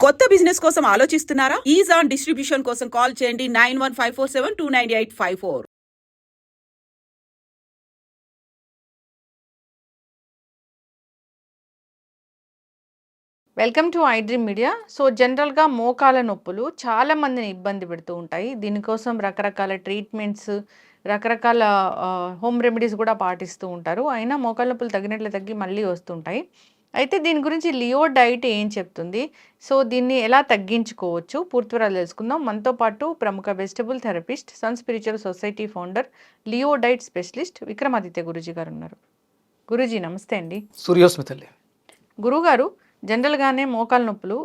కొత్త బిజినెస్ కోసం ఆలోచిస్తున్నారా? ఈజాన్ డిస్ట్రిబ్యూషన్ కోసం కాల్ చేయండి 9154729854. Welcome to I dream media. So జనరల్గా మోకాల నొప్పులు చాలా మందిని ఇబ్బంది పెడుతూ ఉంటాయి. దీనికోసం రకరకాల ట్రీట్మెంట్స్, రకరకాల హోమ్ రెమెడీస్ కూడా పాటిస్తూ ఉంటారు. అయినా మోకాల నొప్పులు తగ్గినట్లు తగ్గి మళ్ళీ వస్తుంటాయి. అయితే దీని గురించి లియో డైట్ ఏం చెప్తుంది, సో దీన్ని ఎలా తగ్గించుకోవచ్చు, పూర్తి వివరాలు తెలుసుకుందాం. మనతో పాటు ప్రముఖ vegetable therapist, sun spiritual society founder, Leo diet specialist Vikramaditya Guruji గారు ఉన్నారు. గురూజీ నమస్తే అండి. సూర్యోస్మితల్లి. గురువుగారు, జనరల్గానే మోకాలు నొప్పులు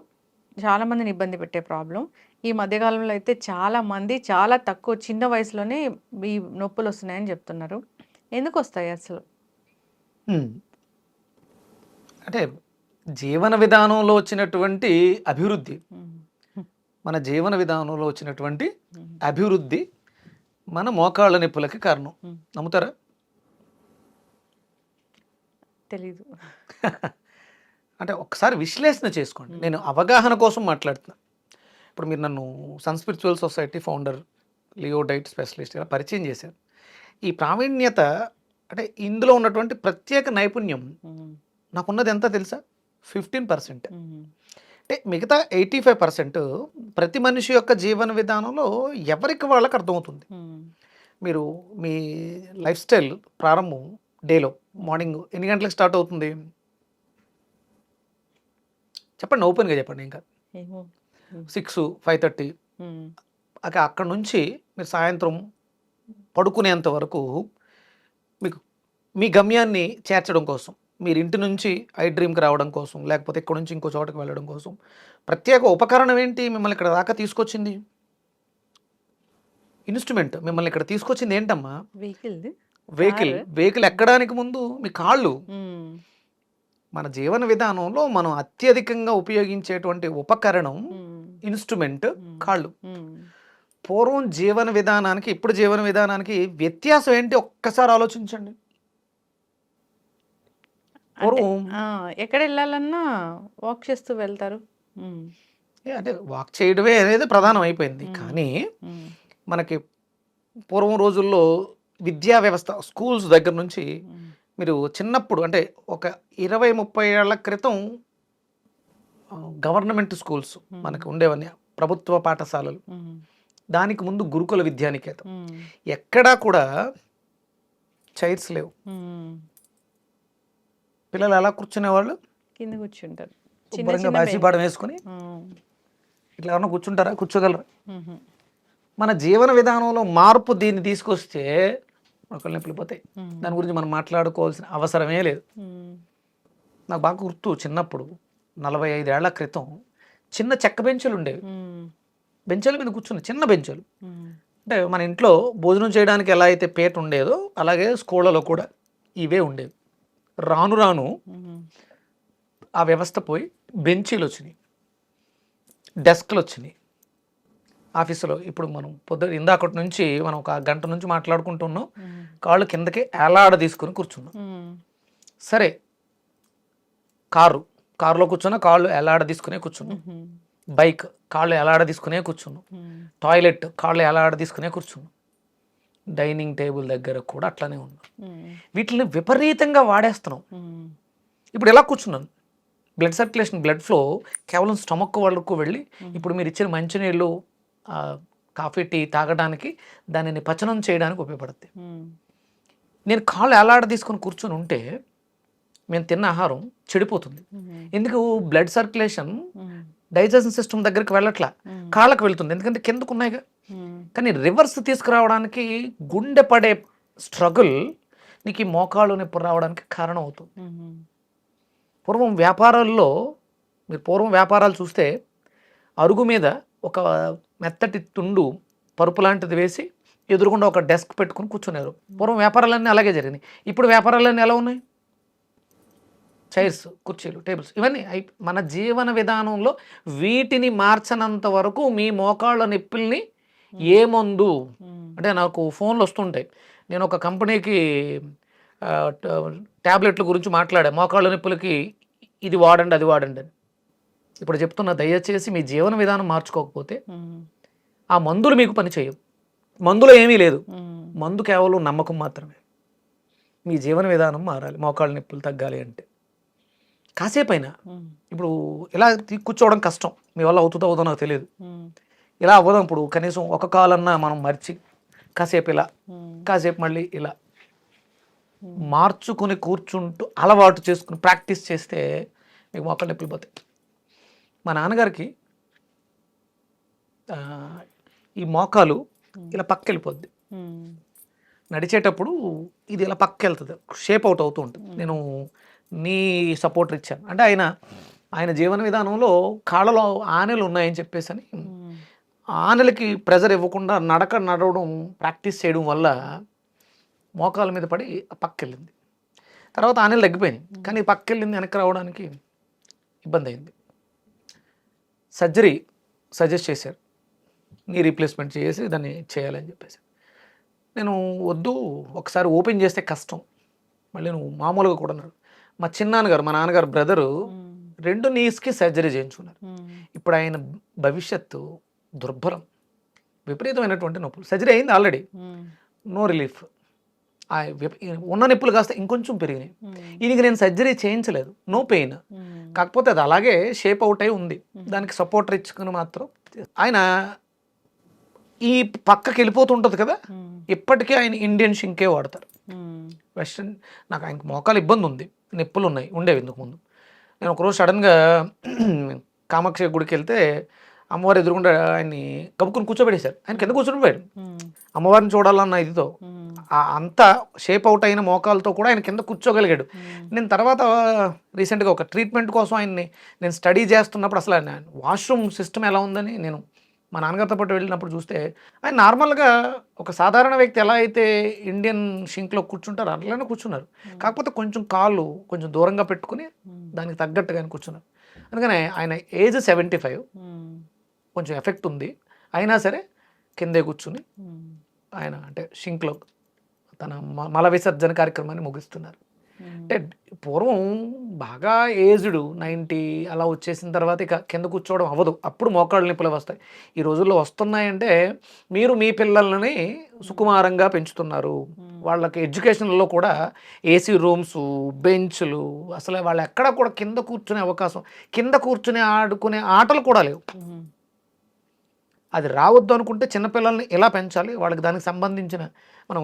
చాలామందిని ఇబ్బంది పెట్టే ప్రాబ్లం. ఈ మధ్యకాలంలో అయితే చాలామంది చాలా తక్కువ చిన్న వయసులోనే ఈ నొప్పులు వస్తున్నాయని చెప్తున్నారు. ఎందుకు వస్తాయి అసలు? అంటే జీవన విధానంలో వచ్చినటువంటి అభివృద్ధి, మన జీవన విధానంలో వచ్చినటువంటి అభివృద్ధి మన మోకాళ్ళ నొప్పులకి కారణం. నమ్ముతారా? తెలీదు. అంటే ఒకసారి విశ్లేషణ చేసుకోండి. నేను అవగాహన కోసం మాట్లాడుతున్నా. ఇప్పుడు మీరు నన్ను sun spiritual society founder, Leo diet specialist ఇలా పరిచయం చేశారు. ఈ ప్రావీణ్యత అంటే ఇందులో ఉన్నటువంటి ప్రత్యేక నైపుణ్యం నాకున్నది ఎంత తెలుసా? 15%. అంటే మిగతా 85% ప్రతి మనిషి యొక్క జీవన విధానంలో ఎవరికి వాళ్ళకి అర్థమవుతుంది. మీరు మీ లైఫ్ స్టైల్ ప్రారంభం డేలో మార్నింగ్ ఎన్ని గంటలకు స్టార్ట్ అవుతుంది చెప్పండి, ఓపెన్గా చెప్పండి. ఇంకా 6, 5:30 అక్కడ నుంచి మీరు సాయంత్రం పడుకునేంత వరకు మీకు మీ గమ్యాన్ని చేర్చడం కోసం, మీరు ఇంటి నుంచి ఐ డ్రీమ్కి రావడం కోసం, లేకపోతే ఇక్కడ నుంచి ఇంకో చోటకి వెళ్ళడం కోసం ప్రత్యేక ఉపకరణం ఏంటి మిమ్మల్ని ఇక్కడ దాకా తీసుకొచ్చింది? ఇన్స్ట్రుమెంట్ మిమ్మల్ని ఇక్కడ తీసుకొచ్చింది ఏంటమ్మా? వెహికల్ ఎక్కడానికి ముందు మీ కాళ్ళు. మన జీవన విధానంలో మనం అత్యధికంగా ఉపయోగించేటువంటి ఉపకరణం, ఇన్స్ట్రుమెంట్ కాళ్ళు. పూర్వం జీవన విధానానికి ఇప్పుడు జీవన విధానానికి వ్యత్యాసం ఏంటి ఒక్కసారి ఆలోచించండి. పూర్వం ఎక్కడ వెళ్ళాలన్నా వాక్ చేస్తూ వెళ్తారు. అంటే వాక్ చేయడమే అనేది ప్రధానం అయిపోయింది. కానీ మనకి పూర్వం రోజుల్లో విద్యా వ్యవస్థ, స్కూల్స్ దగ్గర నుంచి మీరు చిన్నప్పుడు అంటే ఒక 20-30 ఏళ్ల క్రితం గవర్నమెంట్ స్కూల్స్ మనకు ఉండేవన్నీ, ప్రభుత్వ పాఠశాలలు. దానికి ముందు గురుకుల విద్యానికేతం. ఎక్కడా కూడా చైర్స్ లేవు. పిల్లలు ఎలా కూర్చునేవాళ్ళు? కింద కూర్చుంటారు. శుభ్రంగా బాసిపాడం వేసుకుని ఇట్లా ఎవరన్నా కూర్చుంటారా? కూర్చోగలరా? మన జీవన విధానంలో మార్పు దీన్ని తీసుకొస్తే ఒకళ్ళు నొప్పులు పోతాయి. దాని గురించి మనం మాట్లాడుకోవాల్సిన అవసరమే లేదు. నాకు బాగా గుర్తు, చిన్నప్పుడు 45 ఏళ్ల క్రితం చిన్న చెక్క బెంచులు ఉండేవి. బెంచుల మీద కూర్చున్న చిన్న బెంచులు. అంటే మన ఇంట్లో భోజనం చేయడానికి ఎలా అయితే పీట ఉండేదో అలాగే స్కూళ్ళలో కూడా ఇవే ఉండేవి. రాను రాను ఆ వ్యవస్థ పోయి బెంచీలు వచ్చినాయి, డెస్క్లు వచ్చినాయి ఆఫీసులో. ఇప్పుడు మనం ఇందాకటి నుంచి మనం ఒక గంట నుంచి మాట్లాడుకుంటున్నాం, కాళ్ళు కిందకి ఏలాడ తీసుకుని కూర్చున్నాం. సరే, కారులో కూర్చున్నా కాళ్ళు ఎలాడ తీసుకునే కూర్చున్నాం. బైక్ కాళ్ళు ఎలాడ తీసుకునే కూర్చున్నాం. టాయిలెట్ కాళ్ళు ఎలాడ తీసుకునే కూర్చున్నాం. డైనింగ్ టేబుల్ దగ్గర కూడా అట్లానే ఉన్నాం. వీటిని విపరీతంగా వాడేస్తున్నాం. ఇప్పుడు ఎలా కూర్చున్నాను? బ్లడ్ సర్క్యులేషన్, బ్లడ్ ఫ్లో కేవలం స్టమక్ వరకు వెళ్ళి ఇప్పుడు మీరు ఇచ్చిన మంచినీళ్ళు, కాఫీ, టీ తాగడానికి, దానిని పచనం చేయడానికి ఉపయోగపడుతుంది. నేను కాళ్ళు ఎలాడ తీసుకొని కూర్చొని ఉంటే మేము తిన్న ఆహారం చెడిపోతుంది. ఎందుకు? బ్లడ్ సర్క్యులేషన్ డైజెషన్ సిస్టమ్ దగ్గరికి వెళ్ళట్లా, కాళ్ళకు వెళ్తుంది. ఎందుకంటే కిందకు ఉన్నాయిగా. కానీ రివర్స్ తీసుకురావడానికి గుండె పడే స్ట్రగుల్ నీకు ఈ మోకాళ్ళు నొప్పి రావడానికి కారణం అవుతుంది. పూర్వం వ్యాపారాలు చూస్తే అరుగు మీద ఒక మెత్తటి తుండు పరుపు లాంటిది వేసి ఎదురుగుండా ఒక డెస్క్ పెట్టుకుని కూర్చున్నారు. పూర్వం వ్యాపారాలన్నీ అలాగే జరిగినాయి. ఇప్పుడు వ్యాపారాలన్నీ ఎలా ఉన్నాయి? చైర్స్, కుర్చీలు, టేబుల్స్, ఇవన్నీ మన జీవన విధానంలో వీటిని మార్చనంత వరకు మీ మోకాళ్ళ నొప్పుల్ని ఏ మందు అంటే నాకు ఫోన్లు వస్తుంటాయి. నేను ఒక కంపెనీకి ట్యాబ్లెట్ల గురించి మాట్లాడా, మోకాళ్ళ నొప్పులకి ఇది వాడండి అది వాడండి అని. ఇప్పుడు చెప్తున్నా, దయచేసి మీ జీవన విధానం మార్చుకోకపోతే ఉమ్, ఆ మందులు మీకు పని చేయవు. మందులో ఏమీ లేదు, ఉమ్, మందు కేవలం నమ్మకం మాత్రమే. మీ జీవన విధానం మారాలి మోకాళ్ళ నొప్పులు తగ్గాలి అంటే. కాసేపైనా ఉమ్, ఇప్పుడు ఇలా కూర్చోవడం కష్టం, మీ వల్ల అవుతుందో నాకు తెలియదు. ఉమ్, ఇలా అవ్వదాం. ఇప్పుడు కనీసం ఒక కాలన్నా మనం మర్చి కాసేపు ఇలా, ఉమ్, కాసేపు మళ్ళీ ఇలా మార్చుకుని కూర్చుంటూ అలవాటు చేసుకుని ప్రాక్టీస్ చేస్తే మీకు మోకాళ్ళ నొప్పులు పోతాయి. మా నాన్నగారికి ఈ మోకాలు ఇలా పక్క వెళ్ళిపోద్ది. ఉమ్, నడిచేటప్పుడు ఇది ఇలా పక్క వెళ్తుంది, షేప్ అవుట్ అవుతూ ఉంటుంది. నేను నీ సపోర్ట్ ఇచ్చాను అంటే ఆయన జీవన విధానంలో కాళ్ళలో ఆనెలు ఉన్నాయని చెప్పేసి అని ఉమ్, ఆనెలకి ప్రెజర్ ఇవ్వకుండా నడవడం ప్రాక్టీస్ చేయడం వల్ల మోకాల మీద పడి పక్క వెళ్ళింది. తర్వాత ఆనెలు తగ్గిపోయినాయి, కానీ పక్క వెళ్ళింది వెనక్కి రావడానికి ఇబ్బంది అయింది. సర్జరీ సజెస్ట్ చేశారు, నీ రీప్లేస్మెంట్ చేసి దాన్ని చేయాలని చెప్పేసి. నేను వద్దు, ఒకసారి ఓపెన్ చేస్తే కష్టం, మళ్ళీ నువ్వు మామూలుగా కూడా అన్నాడు. మా చిన్నాన్నగారు, మా నాన్నగారు బ్రదరు 2 నీస్కి సర్జరీ చేయించుకున్నారు. ఉమ్, ఇప్పుడు ఆయన భవిష్యత్తు దుర్భరం, విపరీతమైనటువంటి నొప్పులు. సర్జరీ అయింది ఆల్రెడీ, ఉమ్, నో రిలీఫ్. ఉన్న నొప్పులు కాస్త ఇంకొంచెం పెరిగినాయి. ఉమ్, ఈయనకి నేను సర్జరీ చేయించలేదు, నో పెయిన్, ఉమ్, కాకపోతే అది అలాగే షేప్ అవుట్ అయి ఉంది. దానికి సపోర్టర్ ఇచ్చుకుని మాత్రం ఆయన ఈ పక్కకి వెళ్ళిపోతుంటుంది కదా, ఉమ్, ఇప్పటికీ ఆయన ఇండియన్ షింకే వాడతారు. ఉమ్, వెస్ట్రన్ నాకు ఆయనకు మోకాలు ఇబ్బంది ఉంది, నొప్పులు ఉండేవి ఇంతకు ముందు. నేను ఒకరోజు సడన్గా కామాక్షి గుడికి వెళ్తే అమ్మవారు ఎదురుగుండా ఆయన్ని కప్పుకుని కూర్చోబెట్టేశారు. ఆయన కింద కూర్చొని పోయాడు, ఉమ్, అమ్మవారిని చూడాలన్న ఇదితో. ఉమ్, అంతా షేప్ అవుట్ అయిన మోకాలతో కూడా ఆయన కింద కూర్చోగలిగాడు. నేను తర్వాత రీసెంట్గా ఒక ట్రీట్మెంట్ కోసం ఆయన్ని నేను స్టడీ చేస్తున్నప్పుడు అసలు ఆయన వాష్రూమ్ సిస్టమ్ ఎలా ఉందని నేను మా నాన్నగారితో పాటు వెళ్ళినప్పుడు చూస్తే ఆయన నార్మల్గా ఒక సాధారణ వ్యక్తి ఎలా అయితే ఇండియన్ షింక్లో కూర్చుంటారో అట్లనే కూర్చున్నారు. కాకపోతే కొంచెం కాళ్ళు కొంచెం దూరంగా పెట్టుకుని దానికి తగ్గట్టుగా ఆయన కూర్చున్నారు. అందుకనే ఆయన ఏజ్ 75, ఉమ్, కొంచెం ఎఫెక్ట్ ఉంది, అయినా సరే కిందే కూర్చుని ఉమ్, ఆయన అంటే షింక్లో తన మల విసర్జన కార్యక్రమాన్ని ముగిస్తున్నారు. అంటే పూర్వం బాగా ఏజ్డ్ 90 అలా వచ్చేసిన తర్వాత ఇక కింద కూర్చోవడం అవ్వదు, అప్పుడు మోకాళ్ళ నొప్పులు వస్తాయి. ఈ రోజుల్లో వస్తున్నాయంటే మీరు మీ పిల్లల్ని సుకుమారంగా పెంచుతున్నారు. వాళ్ళకి ఎడ్యుకేషన్లో కూడా ఏసీ రూమ్స్, బెంచ్లు, అసలు వాళ్ళు ఎక్కడ కూడా కింద కూర్చునే అవకాశం, కింద కూర్చుని ఆడుకునే ఆటలు కూడా లేవు. ఉమ్, అది రావద్దు అనుకుంటే చిన్నపిల్లల్ని ఎలా పెంచాలి, వాళ్ళకి దానికి సంబంధించిన మనం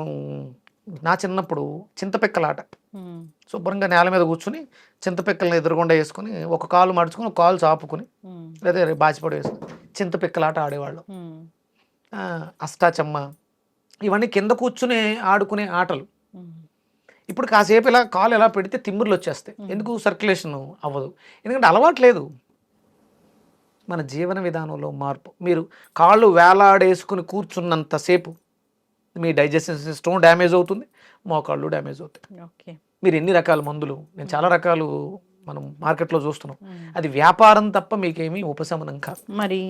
నా చిన్నప్పుడు చింతపిక్కలాట, ఉమ్, శుభ్రంగా నేల మీద కూర్చుని చింతపిక్కల్ని ఎదురుగుండా వేసుకుని ఒక కాలు మడుచుకుని ఒక కాలు చాపుకుని ఉమ్, లేదా బాచిపడి వేసుకుని చింతపిక్కలాట ఆడేవాళ్ళం. ఉమ్, అష్టాచమ్మ, ఇవన్నీ కింద కూర్చుని ఆడుకునే ఆటలు. ఉమ్, ఇప్పుడు కాసేపు ఇలా కాలు ఎలా పెడితే తిమ్ముర్లు వచ్చేస్తాయి, ఎందుకు సర్క్యులేషన్ అవ్వదు, ఎందుకంటే అలవాటు లేదు. మన జీవన విధానంలో మార్పు, మీరు కాళ్ళు వేలాడేసుకుని కూర్చున్నంతసేపు మీ డైజెషన్ సిస్టమ్ డ్యామేజ్ అవుతుంది, మోకాళ్ళు డ్యామేజ్ అవుతాయి. ఓకే. మీరు ఎన్ని రకాల మందులు, నేను చాలా రకాలు మనం మార్కెట్లో చూస్తున్నాం, ఉమ్. అది వ్యాపారం తప్ప మీకేమీ ఉపశమనం కాదు. మరి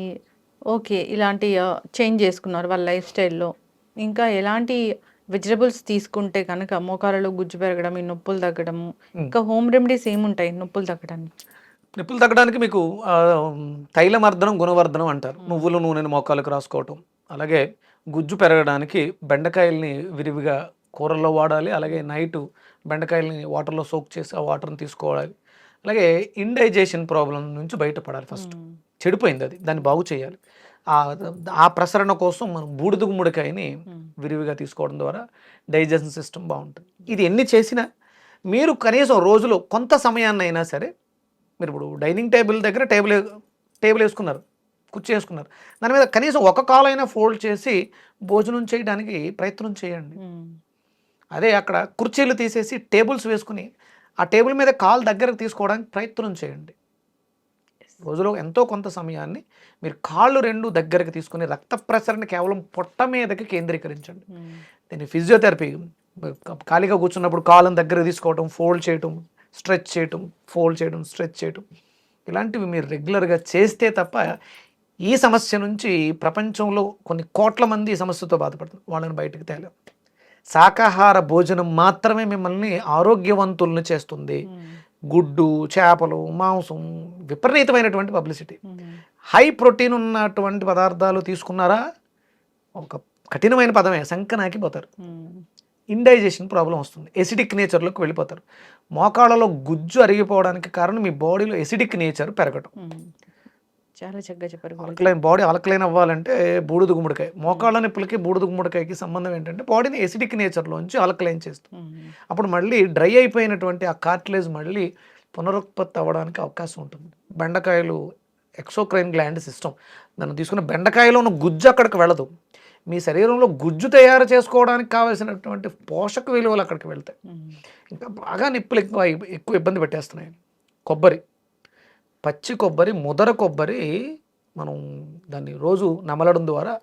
ఓకే, ఇలాంటి చేంజ్ చేసుకున్నారు వాళ్ళ లైఫ్ స్టైల్లో. ఇంకా ఎలాంటి వెజిటబుల్స్ తీసుకుంటే కనుక మోకాలలో గుజ్జు పెరగడం, ఈ నొప్పులు తగ్గడము, ఇంకా హోమ్ రెమెడీస్ ఏముంటాయి నొప్పులు తగ్గడానికి? నొప్పులు తగ్గడానికి మీకు తైలమర్దనం, గుణవర్ధనం అంటారు. నువ్వుల నూనెని మోకాలకు రాసుకోవటం. అలాగే గుజ్జు పెరగడానికి బెండకాయల్ని విరివిగా కూరల్లో వాడాలి. అలాగే నైటు బెండకాయల్ని వాటర్లో సోక్ చేసి ఆ వాటర్ని తీసుకోవాలి. అలాగే ఇండైజెషన్ ప్రాబ్లం నుంచి బయటపడాలి. ఫస్ట్ చెడిపోయింది అది, దాన్ని బాగు చేయాలి. ఆ ప్రసరణ కోసం మనం బూడిద గుమ్మడికాయని విరివిగా తీసుకోవడం ద్వారా డైజెషన్ సిస్టమ్ బాగుంటుంది. ఇది ఎన్ని చేసినా మీరు కనీసం రోజులో కొంత సమయాన్ని అయినా సరే, మీరు ఇప్పుడు డైనింగ్ టేబుల్ దగ్గర టేబుల్ వేసుకున్నారు, కుర్చీ వేసుకున్నారు, దాని మీద కనీసం ఒక కాలైనా ఫోల్డ్ చేసి భోజనం చేయడానికి ప్రయత్నం చేయండి. అదే అక్కడ కుర్చీలు తీసేసి టేబుల్స్ వేసుకుని ఆ టేబుల్ మీద కాలు దగ్గరకు తీసుకోవడానికి ప్రయత్నం చేయండి. రోజులో ఎంతో కొంత సమయాన్ని మీరు కాళ్ళు 2 దగ్గరకు తీసుకుని రక్త ప్రసరణ కేవలం పొట్ట మీదకి కేంద్రీకరించండి. దీన్ని ఫిజియోథెరపీ, ఖాళీగా కూర్చున్నప్పుడు కాళ్ళని దగ్గరకు తీసుకోవడం, ఫోల్డ్ చేయటం, స్ట్రెచ్ చేయటం, ఫోల్డ్ చేయడం, స్ట్రెచ్ చేయటం, ఇలాంటివి మీరు రెగ్యులర్గా చేస్తే తప్ప ఈ సమస్య నుంచి ప్రపంచంలో కొన్ని కోట్ల మంది ఈ సమస్యతో బాధపడుతున్నారు, వాళ్ళని బయటకు తేలేం. శాకాహార భోజనం మాత్రమే మిమ్మల్ని ఆరోగ్యవంతుల్ని చేస్తుంది. గుడ్డు, చేపలు, మాంసం, విపరీతమైనటువంటి పబ్లిసిటీ. హై ప్రోటీన్ ఉన్నటువంటి పదార్థాలు తీసుకున్నారా ఒక కఠినమైన పదమే, సంకనాకిపోతారు. ఇండైజెషన్ ప్రాబ్లం వస్తుంది, ఎసిడిక్ నేచర్లోకి వెళ్ళిపోతారు. మోకాళ్ళలో గుజ్జు అరిగిపోవడానికి కారణం మీ బాడీలో ఎసిడిక్ నేచర్ పెరగడం. చాలా చక్కగా చెప్పారు. ఆల్కలైన్ బాడీ ఆల్కలైన్ అవ్వాలంటే బూడిద గుమ్మడికాయ, మోకాళ్ళ నొప్పులకి బూడిద గుమ్మడికాయకి సంబంధం ఏంటంటే బాడీని ఎసిడిక్ నేచర్లోంచి ఆల్కలైన్ చేస్తుంది. అప్పుడు మళ్ళీ డ్రై అయిపోయినటువంటి ఆ కార్టిలేజ్ మళ్ళీ పునరుత్పత్తి అవ్వడానికి అవకాశం ఉంటుంది. బెండకాయలు ఎక్సోక్రైన్ గ్లాండ్ సిస్టమ్, దాన్ని తీసుకున్న బెండకాయలో ఉన్న గుజ్జు అక్కడికి వెళ్ళదు. మీ శరీరంలో గుజ్జు తయారు చేసుకోవడానికి కావాల్సినటువంటి పోషక విలువలు అక్కడికి వెళ్తాయి. ఇంకా బాగా నిప్పులు ఎక్కువ ఇబ్బంది పెట్టేస్తున్నాయి. కొబ్బరి, పచ్చి కొబ్బరి, ముదర కొబ్బరి మనం దాన్ని రోజు నమలడం ద్వారా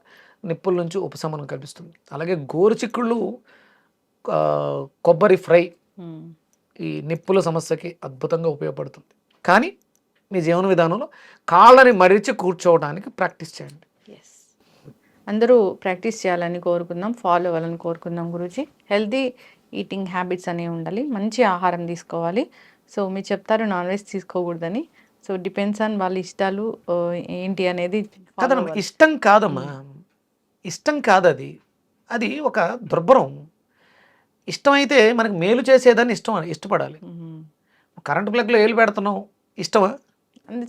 నిప్పుల నుంచి ఉపశమనం కల్పిస్తుంది. అలాగే గోరుచిక్కుళ్ళు, కొబ్బరి ఫ్రై ఈ నిప్పుల సమస్యకి అద్భుతంగా ఉపయోగపడుతుంది. కానీ మీ జీవన విధానంలో కాళ్ళని మరిచి కూర్చోవడానికి ప్రాక్టీస్ చేయండి. అందరూ ప్రాక్టీస్ చేయాలని కోరుకుందాం, ఫాలో అవ్వాలని కోరుకుందాం గురూజీ. హెల్తీ ఈటింగ్ హ్యాబిట్స్ అనేవి ఉండాలి, మంచి ఆహారం తీసుకోవాలి. సో మీరు చెప్తారు నాన్ వెజ్ తీసుకోకూడదని. సో డిపెండ్స్ ఆన్ వాళ్ళ ఇష్టాలు ఏంటి అనేది. కాదమ్మా, ఇష్టం కాదమ్మా, ఇష్టం కాదు, అది ఒక దుర్భరం. ఇష్టమైతే మనకు మేలు చేసేదాన్ని ఇష్టపడాలి. కరెంట్ ప్లగ్లో ఏలు పెడుతున్నాం, ఇష్టమా?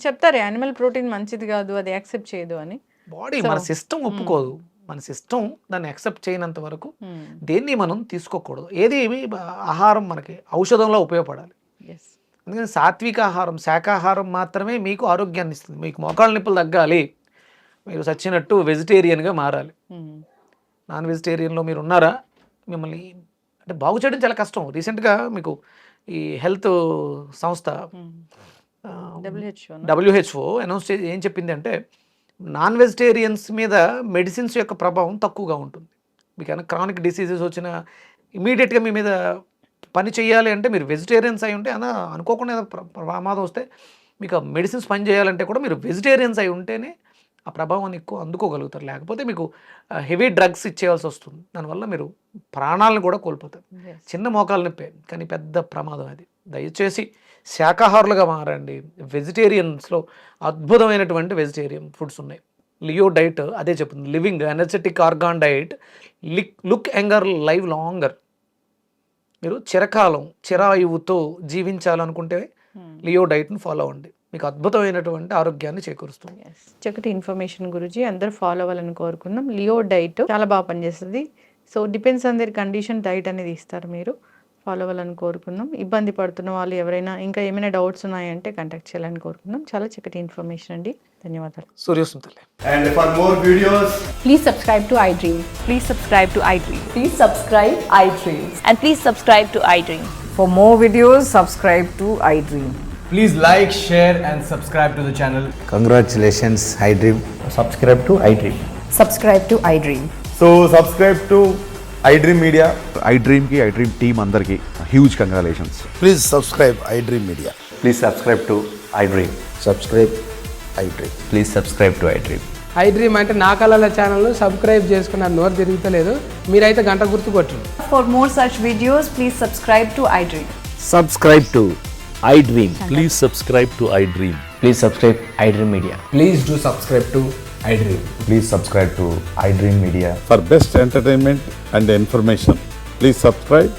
చెప్తారు యానిమల్ ప్రోటీన్ మంచిది కాదు, అది యాక్సెప్ట్ చేయదు అని. బాడీ మన సిస్టమ్ ఒప్పుకోదు. మన సిస్టమ్ దాన్ని యాక్సెప్ట్ చేయనంత వరకు దేన్ని మనం తీసుకోకూడదు. ఏది ఆహారం మనకి ఔషధంలో ఉపయోగపడాలి. అందుకని సాత్విక ఆహారం, శాకాహారం మాత్రమే మీకు ఆరోగ్యాన్ని ఇస్తుంది. మీకు మోకాళ్ళ నొప్పులు తగ్గాలి, మీరు చచ్చినట్టు వెజిటేరియన్గా మారాలి. నాన్ వెజిటేరియన్లో మీరు ఉన్నారా, మిమ్మల్ని అంటే బాగు చేయడం చాలా కష్టం. రీసెంట్గా మీకు ఈ హెల్త్ సంస్థ WHO అనౌన్స్ చేసి ఏం చెప్పింది అంటే, నాన్ వెజిటేరియన్స్ మీద మెడిసిన్స్ యొక్క ప్రభావం తక్కువగా ఉంటుంది. మీకు ఏమైనా క్రానిక్ డిసీజెస్ వచ్చినా ఇమీడియట్గా మీ మీద పని చేయాలి అంటే మీరు వెజిటేరియన్స్ అయి ఉంటే, అలా అనుకోకుండా ప్రమాదం వస్తే మీకు ఆ మెడిసిన్స్ పని చేయాలంటే కూడా మీరు వెజిటేరియన్స్ అయి ఉంటేనే ఆ ప్రభావాన్ని ఎక్కువ అందుకోగలుగుతారు. లేకపోతే మీకు హెవీ డ్రగ్స్ ఇచ్చేయాల్సి వస్తుంది. దానివల్ల మీరు ప్రాణాలను కూడా కోల్పోతారు. చిన్న మోకాలు నొప్పే, కానీ పెద్ద ప్రమాదం అది. దయచేసి శాకాహారులుగా మారండి. వెజిటేరియన్స్లో అద్భుతమైనటువంటి వెజిటేరియన్ ఫుడ్స్ ఉన్నాయి. లియో డైట్ అదే చెప్తుంది, living energetic organ diet, look younger, live longer. మీరు చిరకాలం చిరాయువుతో జీవించాలనుకుంటే లియో డైట్ని ఫాలో అవ్వండి, మీకు అద్భుతమైనటువంటి ఆరోగ్యాన్ని చేకూరుస్తుంది. చక్కటి ఇన్ఫర్మేషన్ గురించి అందరూ ఫాలో అవ్వాలని కోరుకుందాం. లియో డైట్ చాలా బాగా పనిచేస్తుంది. So depends on their condition diet అనేది ఇస్తారు, మీరు ఫాలో అవ్వాలని కోరుకుందాం. ఇబ్బంది పడుతున్న వాళ్ళు ఎవరైనా ఇంకా ఏమైనా డౌట్స్ ఉన్నాయంటే కాంటాక్ట్ చేయాలని కోరుకుందాం. చాలా చక్కటి ఇన్ఫర్మేషన్ అండి, ధన్యవాదాలు. సూర్యోస్మితలే. And for more videos, Please subscribe to iDream. Please subscribe to iDream. Please subscribe iDream. And please subscribe to iDream. For more videos, subscribe to iDream. please like, share and subscribe to the channel. Congratulations, iDream. Subscribe to iDream. Subscribe to iDream. So subscribe to iDream Media. iDream ki iDream team andarki huge congratulations. Please subscribe iDream Media. Please subscribe to iDream. Subscribe iDream. Please subscribe to iDream. iDream అంటే నా కళల ఛానల్ను subscribe చేసుకున్నారు, నోరు తిరుగుతలేదు. మీరైతే గంట గుర్తు కొట్టండి. For more such videos, please subscribe to iDream. Subscribe to iDream. Please subscribe to iDream. Please subscribe iDream Media. Please do subscribe to iDream. Please subscribe to iDream Media. For best entertainment and information, please subscribe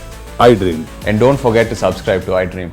iDream. And don't forget to subscribe to iDream.